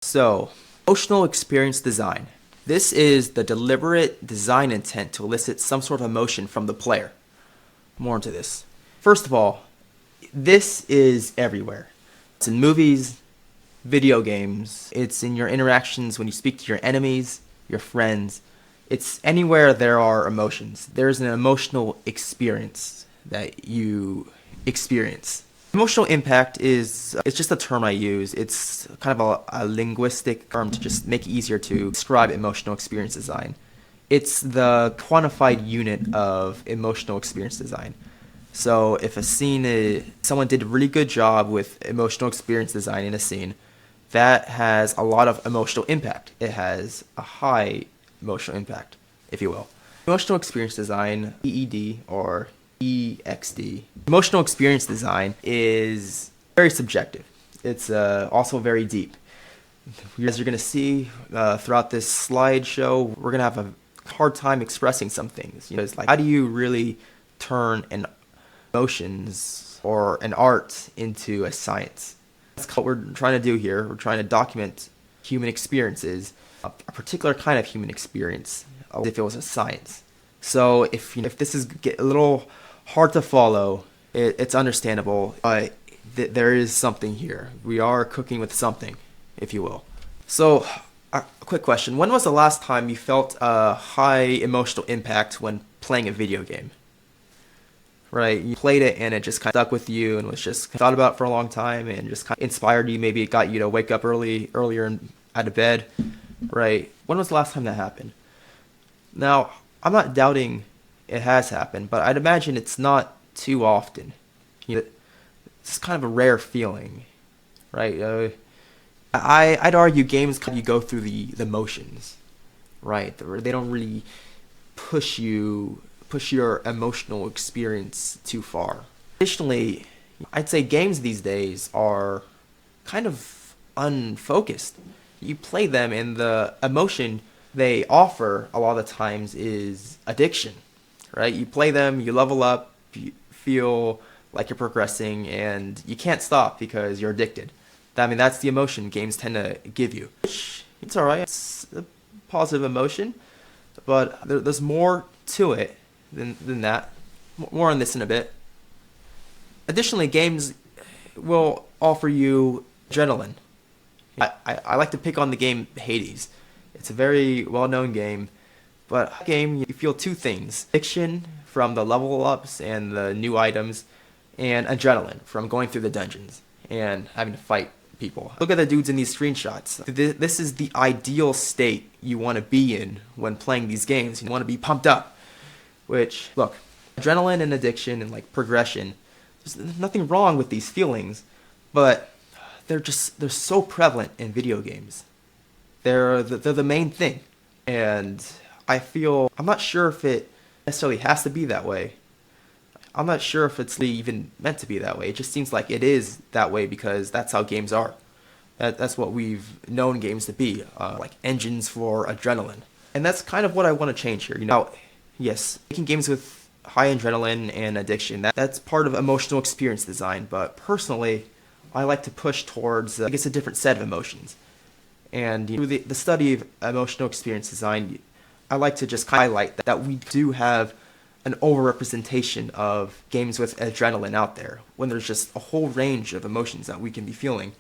So, emotional experience design. This is the deliberate design intent to elicit some sort of emotion from the player. More into this. First of all, this is everywhere. It's in movies, video games, it's in your interactions when you speak to your enemies, your friends. It's anywhere there are emotions. There's an emotional experience that you experience. Emotional impact it's just a term I use. It's kind of a linguistic term to just make it easier to describe emotional experience design. It's the quantified unit of emotional experience design. So if a scene someone did a really good job with emotional experience design in a scene, that has a lot of emotional impact. It has a high emotional impact, if you will. Emotional experience design, EED or EXD. Emotional experience design is very subjective. It's also very deep. As you're going to see throughout this slideshow, we're going to have a hard time expressing some things. It's like, how do you really turn an emotions or an art into a science? That's what we're trying to do here. We're trying to document human experiences, a particular kind of human experience, as if it was a science. So if this is a little hard to follow, it's understandable. There is something here. We are cooking with something, if you will. So, a quick question. When was the last time you felt a high emotional impact when playing a video game? Right, you played it and it just kind of stuck with you and was just thought about for a long time and just kind of inspired you. Maybe it got you to wake up earlier out of bed. Right. When was the last time that happened? Now, I'm not doubting it has happened, but I'd imagine it's not too often. It's kind of a rare feeling, right? I'd argue games you go through the motions, right? They don't really push your emotional experience too far. Additionally, I'd say games these days are kind of unfocused. You play them and the emotion they offer a lot of the times is addiction, right? You play them, you level up, you feel like you're progressing, and you can't stop because you're addicted. That's the emotion games tend to give you. It's alright, it's a positive emotion, but there's more to it than that. More on this in a bit. Additionally, games will offer you adrenaline. I like to pick on the game Hades. It's a very well-known game, but that game you feel two things: addiction from the level ups and the new items, and adrenaline from going through the dungeons and having to fight people. Look at the dudes in these screenshots. This is the ideal state you want to be in when playing these games. You want to be pumped up. Which, look, adrenaline and addiction and progression, there's nothing wrong with these feelings, but they're so prevalent in video games. They're the main thing, and I'm not sure if it necessarily has to be that way. I'm not sure if it's even meant to be that way. It just seems like it is that way because that's how games are. That's what we've known games to be, like engines for adrenaline. And that's kind of what I want to change here. Yes, making games with high adrenaline and addiction, that's part of emotional experience design, but personally, I like to push towards, a different set of emotions. And through the study of emotional experience design, I like to just highlight that we do have an overrepresentation of games with adrenaline out there, when there's just a whole range of emotions that we can be feeling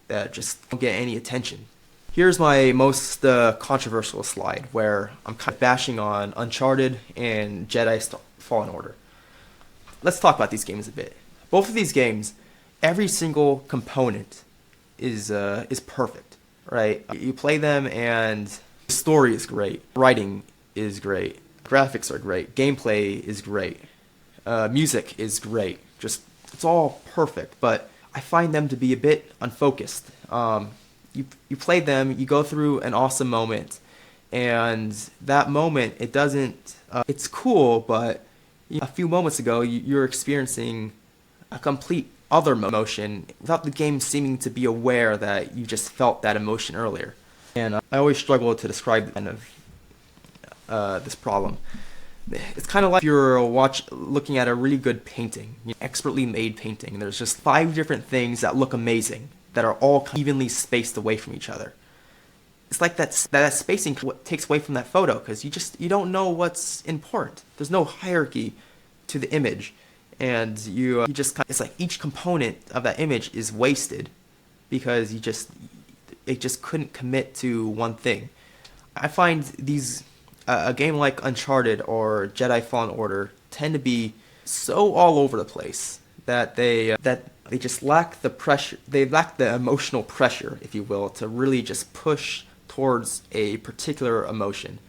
that just don't get any attention. Here's my most controversial slide, where I'm kind of bashing on Uncharted and Jedi Fallen Order. Let's talk about these games a bit. Both of these games, every single component is perfect, right? You play them and the story is great, writing is great, graphics are great, gameplay is great, music is great. It's all perfect, but I find them to be a bit unfocused. You play them, you go through an awesome moment, and that moment, it's cool, but a few moments ago, you're experiencing a complete other emotion without the game seeming to be aware that you just felt that emotion earlier. And I always struggle to describe kind of this problem. It's kind of like if you're looking at a really good painting, expertly made painting, and there's just 5 different things that look amazing that are all evenly spaced away from each other. it's like that spacing takes away from that photo because you don't know what's important. There's no hierarchy to the image, and you just it's like each component of that image is wasted because it just couldn't commit to one thing. I find these a game like Uncharted or Jedi Fallen Order tend to be so all over the place that they just lack the pressure. They lack the emotional pressure, if you will, to really just push towards a particular emotion.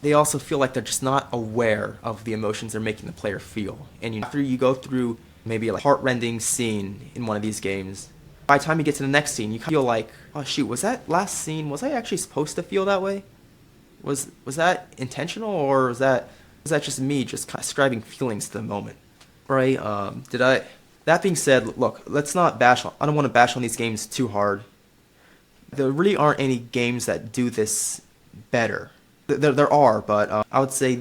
They also feel like they're just not aware of the emotions they're making the player feel. And after you go through maybe a heart-rending scene in one of these games, by the time you get to the next scene, you feel like, oh shoot, was that last scene, was I actually supposed to feel that way? Was that intentional, or was that just me just kind of ascribing feelings to the moment? Right? That being said, look, let's not bash I don't want to bash on these games too hard. There really aren't any games that do this better. There are, but I would say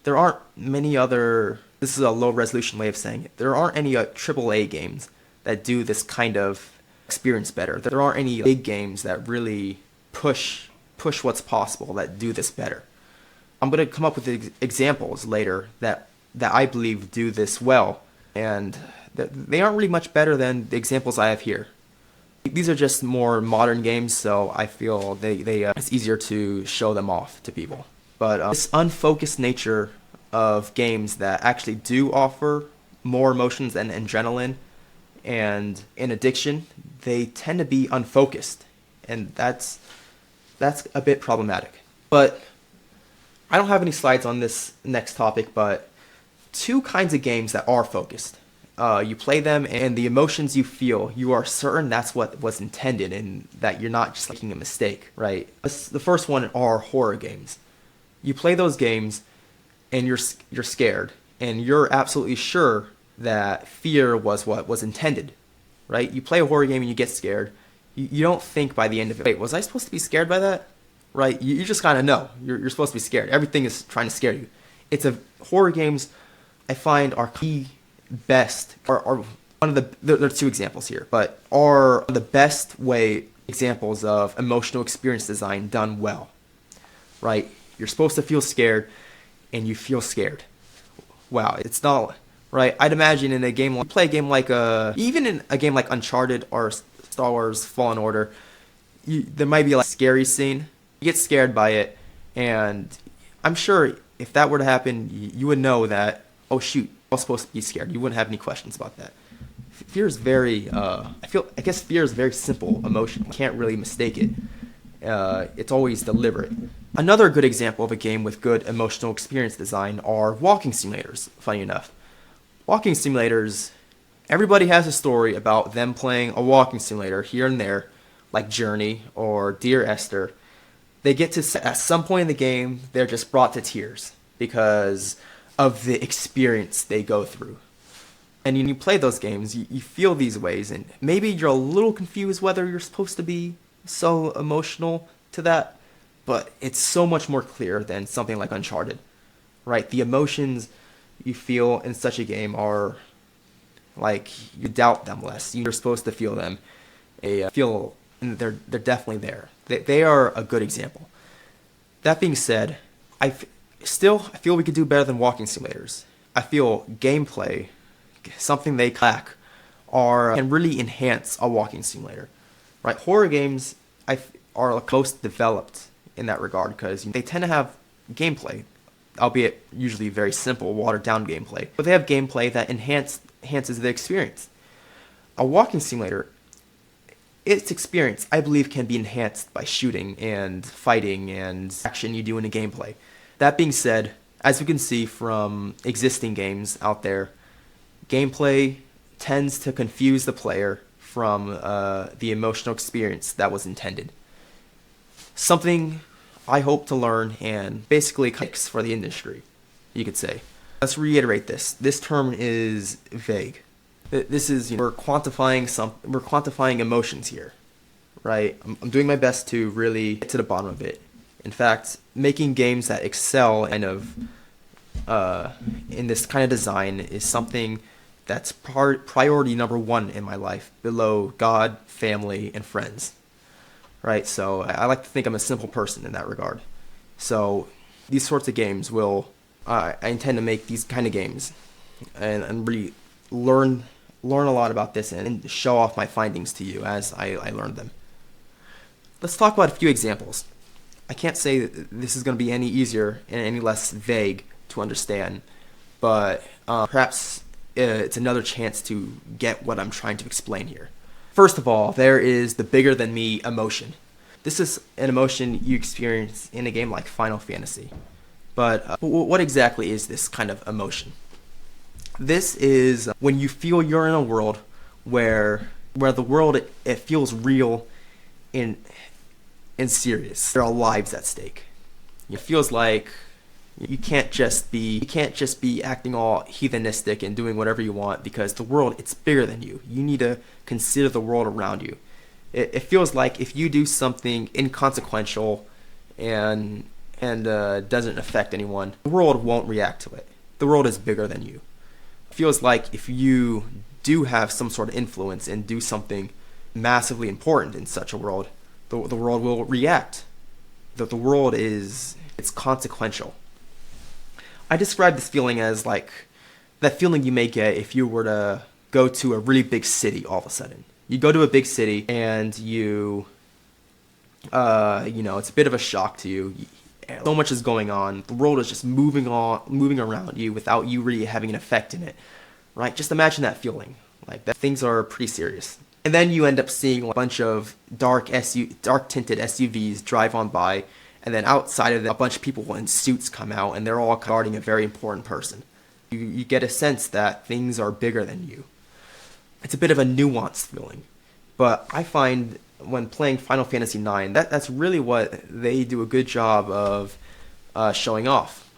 there aren't many other, this is a low resolution way of saying it, there aren't any AAA games that do this kind of experience better. There aren't any big games that really push what's possible, that do this better. I'm going to come up with examples later that I believe do this well, and they aren't really much better than the examples I have here. These are just more modern games, so I feel it's easier to show them off to people. But this unfocused nature of games that actually do offer more emotions and adrenaline and an addiction, they tend to be unfocused, and that's a bit problematic. But I don't have any slides on this next topic, but two kinds of games that are focused. You play them, and the emotions you feel, you are certain that's what was intended and that you're not just making a mistake, right? The first one are horror games. You play those games, and you're scared, and you're absolutely sure that fear was what was intended, right? You play a horror game and you get scared. You don't think by the end of it, wait, was I supposed to be scared by that? Right? You just kind of know. You're supposed to be scared. Everything is trying to scare you. Horror games, I find, are the best, are one of there are two examples here, but are the best examples of emotional experience design done well, right? You're supposed to feel scared, and you feel scared. Wow, it's not, right? I'd imagine in a game like, even in a game like Uncharted or Star Wars Fallen Order, there might be a scary scene. You get scared by it, and I'm sure if that were to happen, you would know that, oh shoot, I was supposed to be scared. You wouldn't have any questions about that. Fear is very, I guess fear is a very simple emotion. You can't really mistake it. It's always deliberate. Another good example of a game with good emotional experience design are walking simulators, funny enough. Walking simulators, everybody has a story about them playing a walking simulator here and there, like Journey or Dear Esther. They get to, at some point in the game, they're just brought to tears because of the experience they go through. And when you play those games, you feel these ways, and maybe you're a little confused whether you're supposed to be so emotional to that, but it's so much more clear than something like Uncharted, right? The emotions you feel in such a game are like, you doubt them less. You're supposed to feel them. And they're definitely there. They are a good example. That being said, I feel we could do better than walking simulators. I feel gameplay, something they lack, can really enhance a walking simulator. Right? Horror games are most developed in that regard because they tend to have gameplay, albeit usually very simple, watered down gameplay. But they have gameplay that enhances the experience. A walking simulator, its experience, I believe, can be enhanced by shooting and fighting and action you do in a gameplay. That being said, as you can see from existing games out there, gameplay tends to confuse the player from the emotional experience that was intended. Something I hope to learn and basically kicks for the industry, you could say. Let's reiterate this. This term is vague. This is, we're quantifying emotions here, right? I'm doing my best to really get to the bottom of it. In fact, making games that excel in this kind of design is something that's priority number one in my life, below God, family, and friends. right? So I like to think I'm a simple person in that regard. So these sorts of games I intend to make these kind of games and really learn a lot about this and show off my findings to you as I learn them. Let's talk about a few examples. I can't say that this is going to be any easier and any less vague to understand, but perhaps it's another chance to get what I'm trying to explain here. First of all, there is the bigger than me emotion. This is an emotion you experience in a game like Final Fantasy. But what exactly is this kind of emotion? This is when you feel you're in a world where the world it feels real and serious. There are lives at stake. It feels like you can't just be acting all heathenistic and doing whatever you want, because the world, it's bigger than you. You need to consider the world around you. It feels like if you do something inconsequential and doesn't affect anyone, the world won't react to it. The world is bigger than you. It feels like if you do have some sort of influence and do something massively important in such a world, the world will react. The world it's consequential. I describe this feeling as like that feeling you may get if you were to go to a really big city all of a sudden. You go to a big city and it's a bit of a shock to you. So much is going on. The world is just moving around you without you really having an effect in it, right? Just imagine that feeling. Like that things are pretty serious. And then you end up seeing a bunch of dark tinted SUVs drive on by, and then outside of them, a bunch of people in suits come out, and they're all guarding a very important person. You get a sense that things are bigger than you. It's a bit of a nuanced feeling, but I find when playing Final Fantasy IX, that's really what they do a good job of showing off.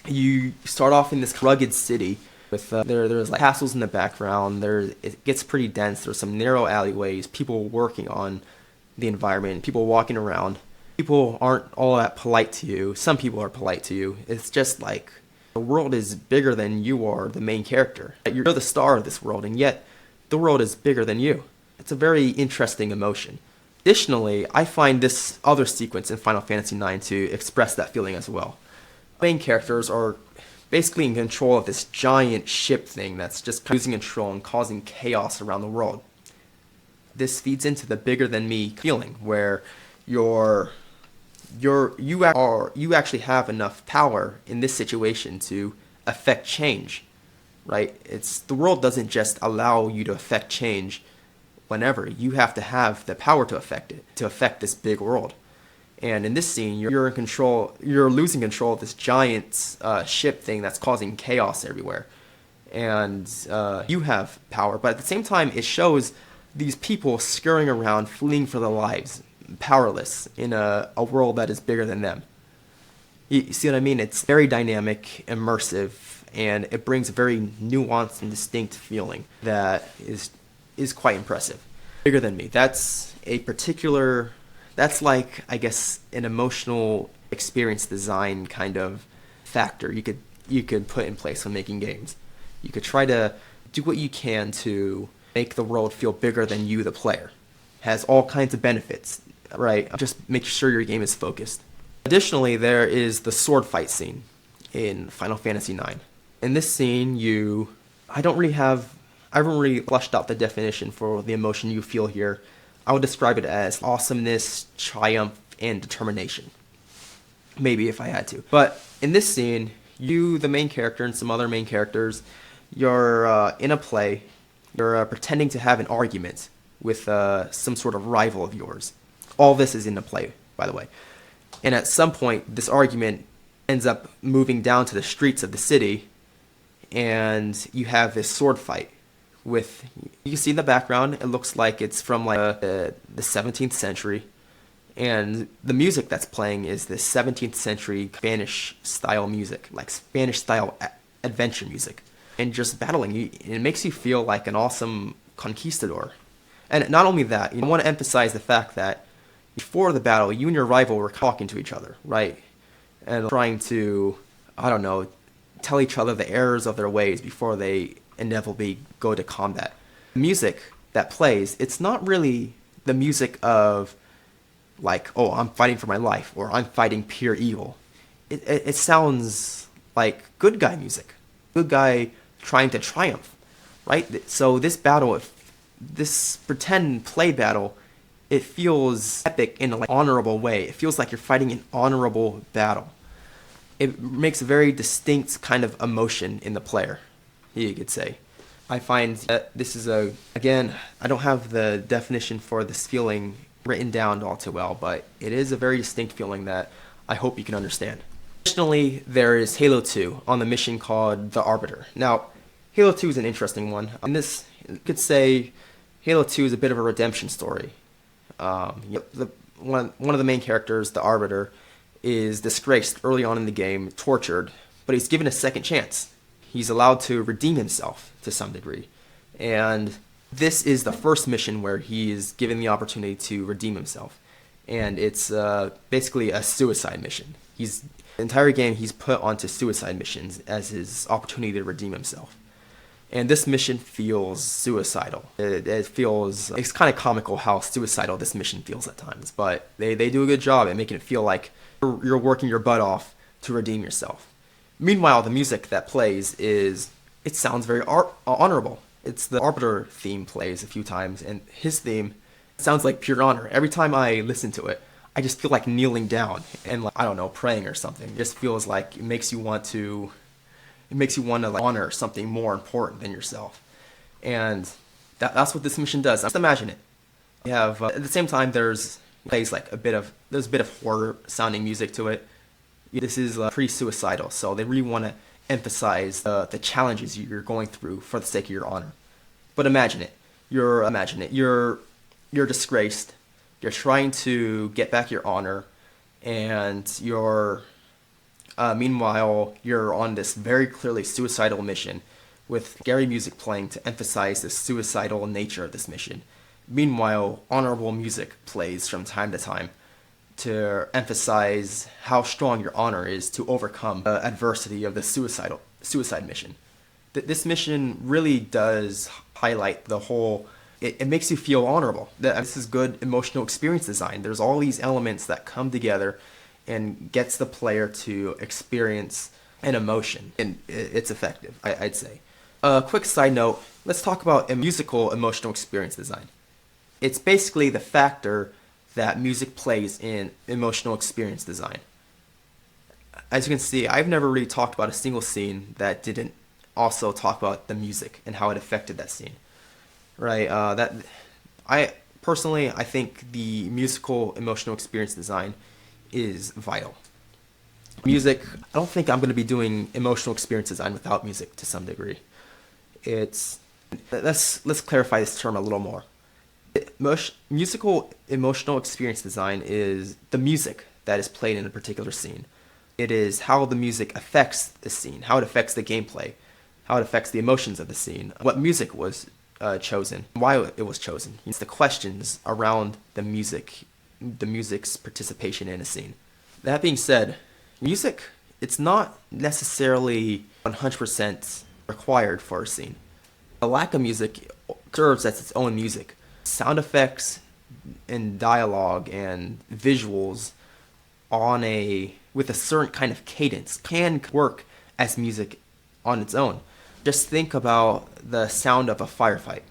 You start off in this rugged city with there's like castles in the background. It gets pretty dense. There's some narrow alleyways, people working on the environment, people walking around. People aren't all that polite to you. Some people are polite to you. It's just like the world is bigger than you are, the main character. You're the star of this world, and yet the world is bigger than you. It's a very interesting emotion. Additionally, I find this other sequence in Final Fantasy IX to express that feeling as well. Main characters are basically in control of this giant ship thing that's just losing control and causing chaos around the world. This feeds into the bigger than me feeling, where you actually have enough power in this situation to affect change, right? The world doesn't just allow you to affect change whenever. You have to have the power to affect it, to affect this big world. And in this scene, you're in control. You're losing control of this giant ship thing that's causing chaos everywhere, and you have power. But at the same time, it shows these people scurrying around, fleeing for their lives, powerless in a world that is bigger than them. You see what I mean? It's very dynamic, immersive, and it brings a very nuanced and distinct feeling that is quite impressive. Bigger than me. That's like, I guess, an emotional experience design kind of factor you could put in place when making games. You could try to do what you can to make the world feel bigger than you, the player. Has all kinds of benefits, right? Just make sure your game is focused. Additionally, there is the sword fight scene in Final Fantasy IX. In this scene, I haven't really fleshed out the definition for the emotion you feel here. I would describe it as awesomeness, triumph, and determination. Maybe if I had to. But in this scene, you, the main character, and some other main characters, you're in a play. You're pretending to have an argument with some sort of rival of yours. All this is in the play, by the way. And at some point, this argument ends up moving down to the streets of the city, and you have this sword fight. You can see in the background, it looks like it's from like the 17th century, and the music that's playing is this 17th century Spanish style music, like Spanish style adventure music, and just battling. It makes you feel like an awesome conquistador. And not only that, I want to emphasize the fact that before the battle, you and your rival were talking to each other, right? And trying to, tell each other the errors of their ways before they inevitably go to combat. The music that plays, it's not really the music of like, oh, I'm fighting for my life, or I'm fighting pure evil. It sounds like good guy music, good guy trying to triumph, right? So this battle, this pretend play battle, it feels epic in an honorable way. It feels like you're fighting an honorable battle. It makes a very distinct kind of emotion in the player, you could say. I find that this is again, I don't have the definition for this feeling written down all too well, but it is a very distinct feeling that I hope you can understand. Additionally, there is Halo 2 on the mission called The Arbiter. Now, Halo 2 is an interesting one. In this, you could say Halo 2 is a bit of a redemption story. One of the main characters, the Arbiter, is disgraced early on in the game, tortured, but he's given a second chance. He's allowed to redeem himself to some degree. And this is the first mission where he is given the opportunity to redeem himself. And it's basically a suicide mission. The entire game he's put onto suicide missions as his opportunity to redeem himself. And this mission feels suicidal. It's kind of comical how suicidal this mission feels at times, but they do a good job at making it feel like you're working your butt off to redeem yourself. Meanwhile, the music that plays it sounds very honorable. It's the Arbiter theme plays a few times, and his theme sounds like pure honor. Every time I listen to it, I just feel like kneeling down and like, I don't know, praying or something. It just feels like it makes you want to like honor something more important than yourself. And that's what this mission does. Just imagine it. You have at the same time there's a bit of horror sounding music to it. This is pretty suicidal, so they really want to emphasize the challenges you're going through for the sake of your honor. But imagine it. You're disgraced. You're trying to get back your honor, and meanwhile you're on this very clearly suicidal mission with scary music playing to emphasize the suicidal nature of this mission. Meanwhile, honorable music plays from time to time to emphasize how strong your honor is to overcome the adversity of the suicide mission. This mission really does highlight the whole. It makes you feel honorable. This is good emotional experience design. There's all these elements that come together and gets the player to experience an emotion, and it's effective, I'd say. A quick side note, let's talk about a musical emotional experience design. It's basically the factor that music plays in emotional experience design. As you can see, I've never really talked about a single scene that didn't also talk about the music and how it affected that scene. Right? I think the musical emotional experience design is vital. Music, I don't think I'm going to be doing emotional experience design without music to some degree. Let's clarify this term a little more. Musical emotional experience design is the music that is played in a particular scene. It is how the music affects the scene, how it affects the gameplay, how it affects the emotions of the scene, what music was chosen, why it was chosen. It's the questions around the music's participation in a scene. That being said, music, it's not necessarily 100% required for a scene. A lack of music serves as its own music. Sound effects and dialogue and visuals with a certain kind of cadence can work as music on its own. Just think about the sound of a firefight.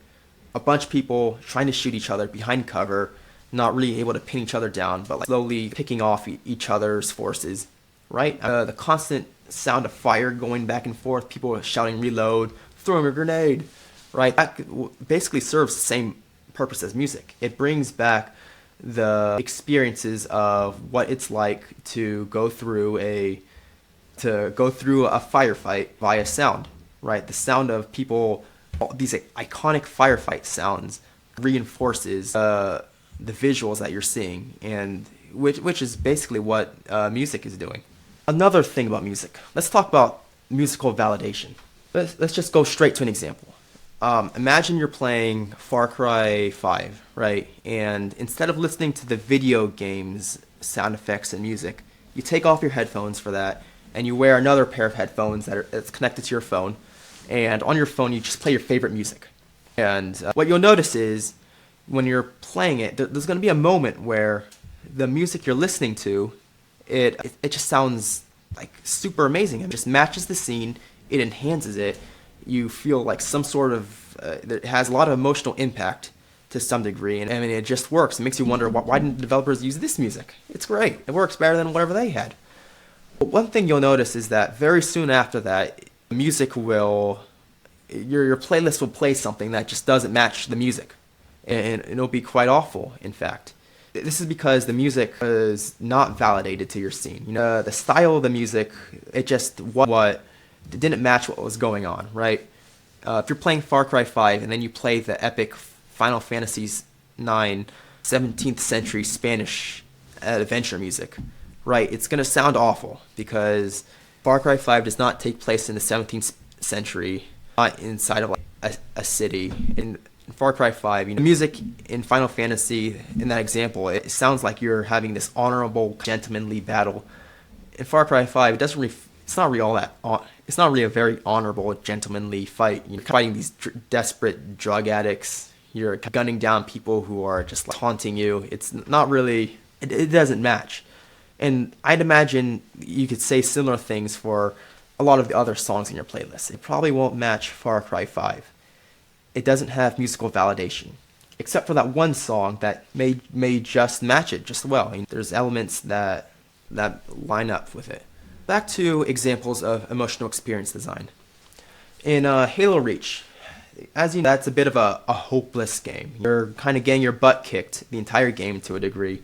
A bunch of people trying to shoot each other behind cover, not really able to pin each other down, but slowly picking off each other's forces, right? The constant sound of fire going back and forth, people shouting reload, throwing a grenade, right? That basically serves the same purpose as music. It brings back the experiences of what it's like to go through a firefight via sound, right? The sound of people, these iconic firefight sounds reinforces the visuals that you're seeing, and which is basically what music is doing. Another thing about music, let's talk about musical validation. Let's just go straight to an example. Imagine you're playing Far Cry 5, right? And instead of listening to the video game's sound effects and music, you take off your headphones for that, and you wear another pair of headphones that's connected to your phone, and on your phone you just play your favorite music. And what you'll notice is, when you're playing it, there's going to be a moment where the music you're listening to, it just sounds like super amazing. It just matches the scene. It enhances it. You feel like some sort of it has a lot of emotional impact to some degree, and I mean it just works. It makes you wonder why didn't the developers use this music? It's great. It works better than whatever they had. But one thing you'll notice is that very soon after that, music will your playlist will play something that just doesn't match the music, and it'll be quite awful. In fact, this is because the music is not validated to your scene. You know, the style of the music, it just it didn't match what was going on, right? If you're playing Far Cry 5 and then you play the epic Final Fantasy IX 17th century Spanish adventure music, right, it's going to sound awful because Far Cry 5 does not take place in the 17th century, not inside of like a city. In Far Cry 5, you know, music in Final Fantasy, in that example, it sounds like you're having this honorable, gentlemanly battle. In Far Cry 5, it's not really a very honorable, gentlemanly fight. You're fighting these desperate drug addicts. You're gunning down people who are just like, taunting you. It's not really, it doesn't match. And I'd imagine you could say similar things for a lot of the other songs in your playlist. It probably won't match Far Cry 5. It doesn't have musical validation, except for that one song that may just match it just well. I mean, there's elements that line up with it. Back to examples of emotional experience design. In Halo Reach, as you know, that's a bit of a hopeless game. You're kind of getting your butt kicked the entire game to a degree.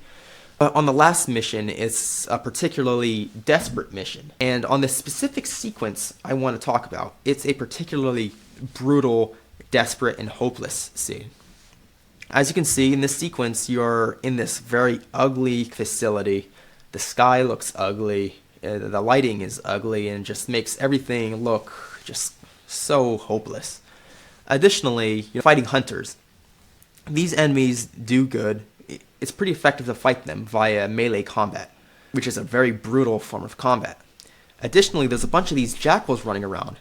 But on the last mission, it's a particularly desperate mission. And on this specific sequence I want to talk about, it's a particularly brutal, desperate, and hopeless scene. As you can see in this sequence, you're in this very ugly facility. The sky looks ugly. The lighting is ugly and just makes everything look just so hopeless. Additionally, you're fighting hunters. These enemies do good. It's pretty effective to fight them via melee combat, which is a very brutal form of combat. Additionally, there's a bunch of these jackals running around.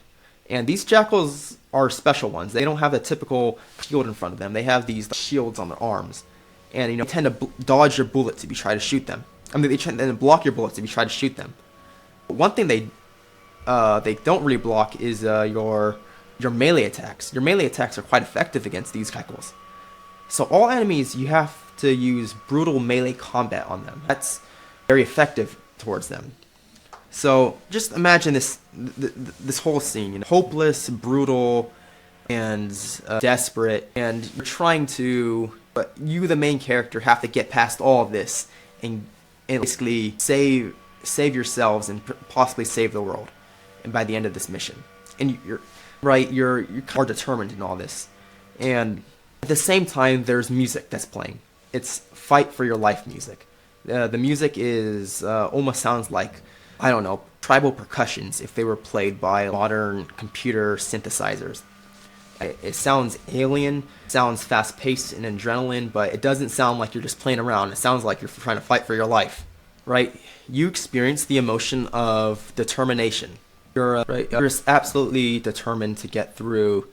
And these jackals are special ones. They don't have the typical shield in front of them. They have these shields on their arms. And, you know, they tend to dodge your bullets if you try to shoot them. I mean, they tend to block your bullets if you try to shoot them. One thing they don't really block is your melee attacks. Your melee attacks are quite effective against these jackals. So all enemies, you have to use brutal melee combat on them. That's very effective towards them. So just imagine this whole scene, you know, hopeless, brutal, and desperate, and you're trying to, but you, the main character, have to get past all of this and basically save yourselves and possibly save the world. And by the end of this mission, and you're more determined in all this, and at the same time, there's music that's playing. It's fight for your life music. The music is almost sounds like, I don't know, tribal percussions if they were played by modern computer synthesizers. It sounds alien, sounds fast-paced and adrenaline, but it doesn't sound like you're just playing around. It sounds like you're trying to fight for your life, right? You experience the emotion of determination. You're just absolutely determined to get through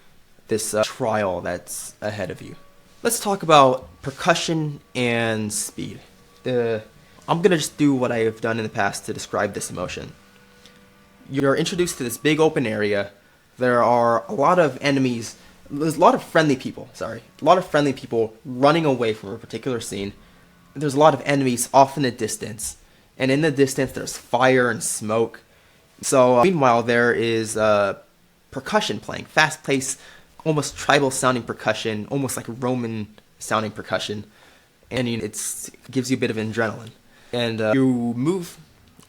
this trial that's ahead of you. Let's talk about percussion and speed. I'm going to just do what I have done in the past to describe this emotion. You're introduced to this big open area. There are a lot of enemies. There's a lot of friendly people, running away from a particular scene. There's a lot of enemies off in the distance. And in the distance, there's fire and smoke. So, meanwhile, there is percussion playing. Fast-paced, almost tribal-sounding percussion, almost like Roman-sounding percussion. And it gives you a bit of adrenaline. And you move,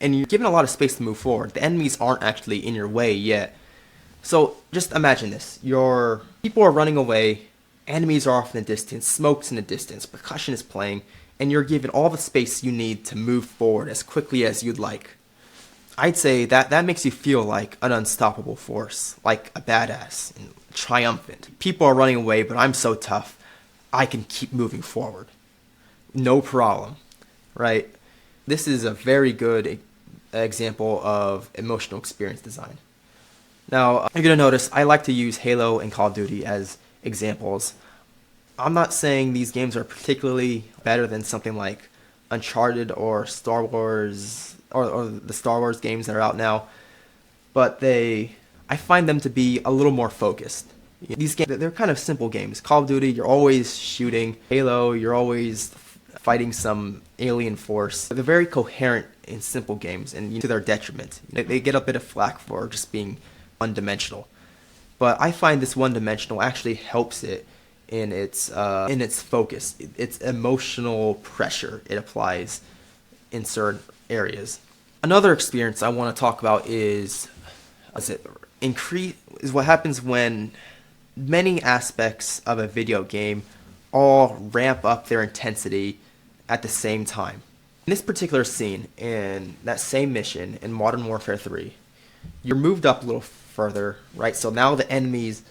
and you're given a lot of space to move forward. The enemies aren't actually in your way yet. So just imagine this. Your people are running away, enemies are off in the distance, smoke's in the distance, percussion is playing, and you're given all the space you need to move forward as quickly as you'd like. I'd say that makes you feel like an unstoppable force, like a badass, and triumphant. People are running away, but I'm so tough, I can keep moving forward. No problem, right? This is a very good example of emotional experience design. Now, you're going to notice I like to use Halo and Call of Duty as examples. I'm not saying these games are particularly better than something like Uncharted or Star Wars or the Star Wars games that are out now, but I find them to be a little more focused. These games, they're kind of simple games. Call of Duty, you're always shooting. Halo, you're always fighting some alien force. They're very coherent in simple games, and to their detriment. They get a bit of flack for just being one-dimensional. But I find this one-dimensional actually helps it in its focus, its emotional pressure it applies in certain areas. Another experience I want to talk about is what happens when many aspects of a video game all ramp up their intensity at the same time. In this particular scene, in that same mission in Modern Warfare 3, you're moved up a little further, right? So now the enemies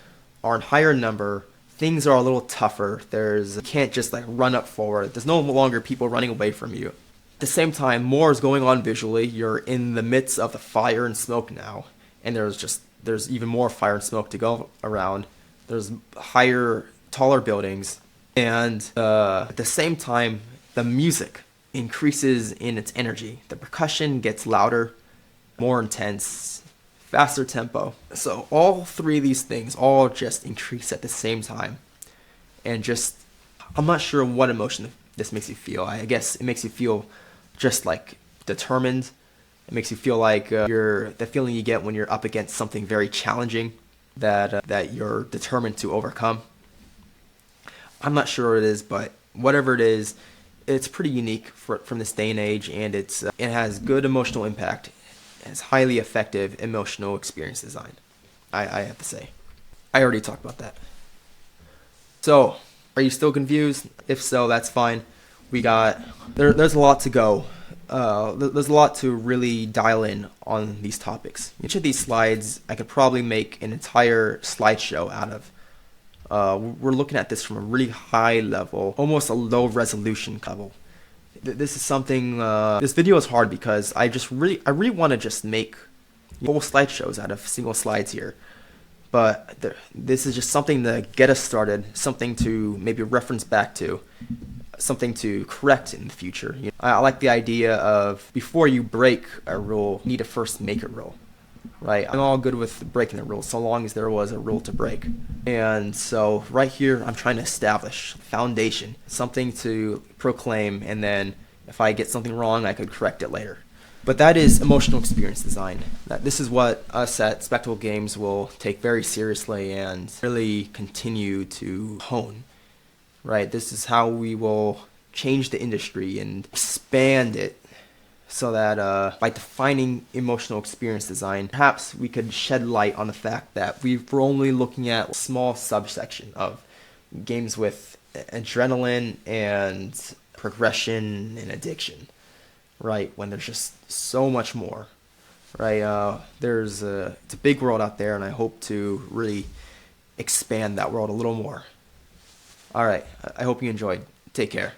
are in higher number, things are a little tougher, you can't just like run up forward, there's no longer people running away from you. At the same time, more is going on visually, you're in the midst of the fire and smoke now, and there's even more fire and smoke to go around. There's higher, taller buildings, and at the same time, the music increases in its energy. The percussion gets louder, more intense, faster tempo. So all three of these things all just increase at the same time. And I'm not sure what emotion this makes you feel. I guess it makes you feel just like determined. It makes you feel like the feeling you get when you're up against something very challenging that you're determined to overcome. I'm not sure what it is, but whatever it is, it's pretty unique from this day and age, and it has good emotional impact. It's highly effective emotional experience design, I have to say. I already talked about that. So, are you still confused? If so, that's fine. There's a lot to go. There's a lot to really dial in on these topics. Each of these slides, I could probably make an entire slideshow out of. We're looking at this from a really high level, almost a low resolution level. This is something, this video is hard because I really want to just make whole slideshows out of single slides here. But this is just something to get us started, something to maybe reference back to, something to correct in the future. I like the idea of before you break a rule, you need to first make a rule. Right, I'm all good with breaking the rules so long as there was a rule to break. And so right here, I'm trying to establish foundation, something to proclaim, and then if I get something wrong, I could correct it later. But that is emotional experience design. This is what us at Spectacle Games will take very seriously and really continue to hone. Right, this is how we will change the industry and expand it. So that by defining emotional experience design, perhaps we could shed light on the fact that we're only looking at a small subsection of games with adrenaline and progression and addiction, right? When there's just so much more, right? It's a big world out there, and I hope to really expand that world a little more. All right, I hope you enjoyed. Take care.